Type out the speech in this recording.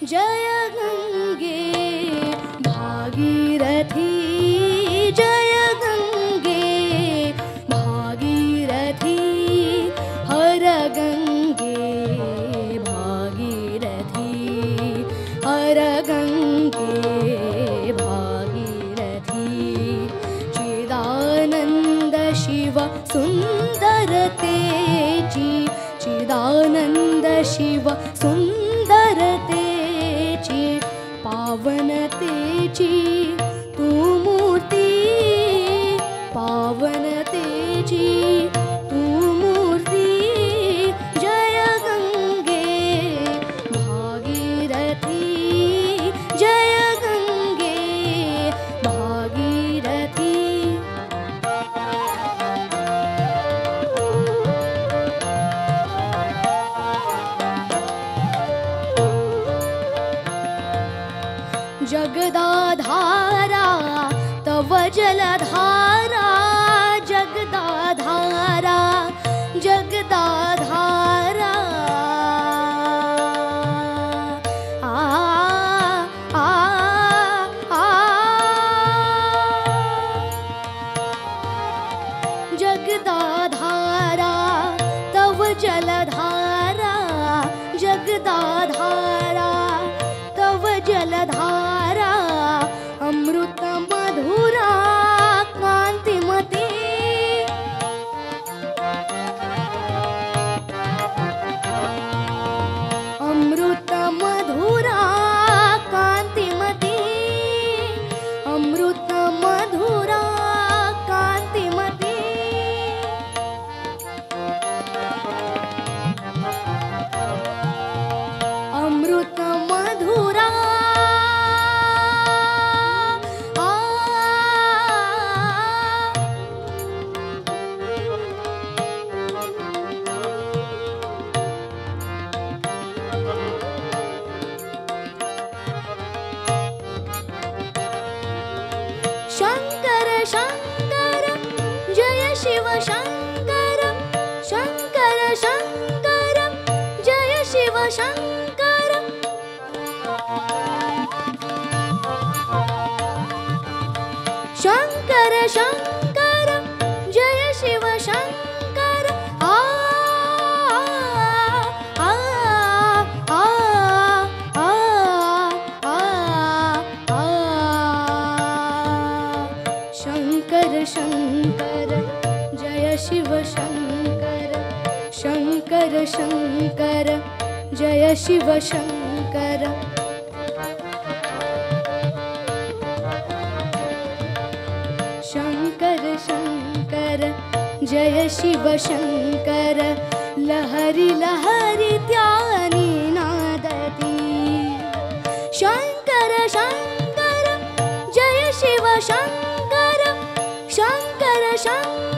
जय गंगे भागीरथी जय गंगे भागीरथी हर गंगे भागीरथी हर गंगे भागीरथी चिदानंद शिव सुंदर तेजी चिदानंद शिव सुंदर तेजी पावन तेजी तू मूर्ति पावन तेजी तू मूर्ति जय गंगे भागीरथी जय गंगे भागीरथी जगदाधारा तव जलधारा जगदाधारा जगदाधारा आ आ आ जगदाधारा तव जलधारा जगदाधारा तव जलधारा अमृत मधुरा कांतिमती अमृत मधुरा कांतिमती अमृत मधुरा कांतिमती अमृत मधुरा शंकर शंकर जय शिव शंकर शंकर शंकर जय शिव शंकर शंकर शंकर जय शिव शंकर आ आ आ आ आ आ शंकर शंकर जय शिव शंकर शंकर शंकर जय शिव शंकर शंकर शंकर जय शिव शंकर लहरी लहरी त्यानी नादती शंकर शंकर जय शिव शंकर शंकर शंकर